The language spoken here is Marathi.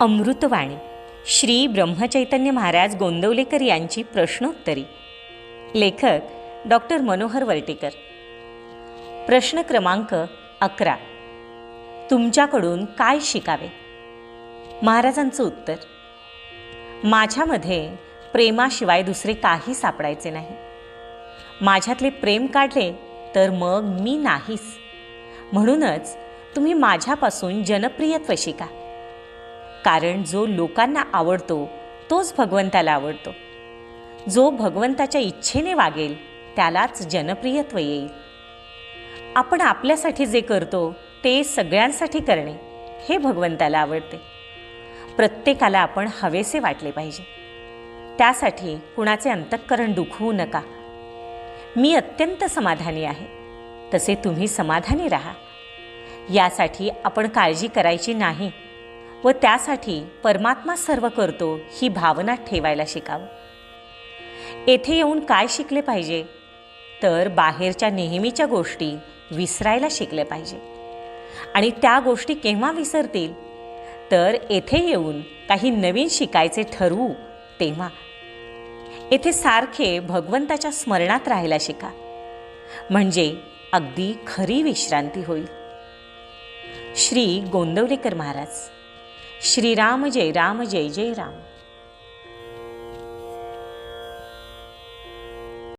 अमृतवाणी श्री ब्रह्मचैतन्य महाराज गोंदवलेकर यांची प्रश्नोत्तरी. लेखक डॉक्टर मनोहर वर्टीकर. प्रश्न क्रमांक 11. तुमच्याकडून काय शिकावे? महाराजांचं उत्तर: माझ्यामध्ये प्रेमाशिवाय दुसरे काही सापडायचे नाही. माझ्यातले प्रेम काढले तर मग मी नाहीच. म्हणूनच तुम्ही माझ्यापासून जनप्रियत्व शिका. कारण जो लोकांना आवडतो तोच भगवंताला आवडतो. जो भगवंताच्या इच्छेने वागेल त्यालाच जनप्रियत्व येईल. आपण आपल्यासाठी जे करतो ते सगळ्यांसाठी करणे हे भगवंताला आवडते. प्रत्येकाला आपण हवेसे वाटले पाहिजे. त्यासाठी कुणाचे अंतःकरण दुखवू नका. मी अत्यंत समाधानी आहे, तसे तुम्ही समाधानी राहा. यासाठी आपण काळजी करायची नाही व त्यासाठी परमात्मा सर्व करतो ही भावना ठेवायला शिकावं. येथे येऊन काय शिकले पाहिजे तर बाहेरच्या नेहमीच्या गोष्टी विसरायला शिकले पाहिजे. आणि त्या गोष्टी केव्हा विसरतील तर येथे येऊन काही नवीन शिकायचे ठरवू तेव्हा. येथे सारखे भगवंताच्या स्मरणात राहायला शिका, म्हणजे अगदी खरी विश्रांती होईल. श्री गोंदवलेकर महाराज. श्रीराम जय राम, जय जय राम.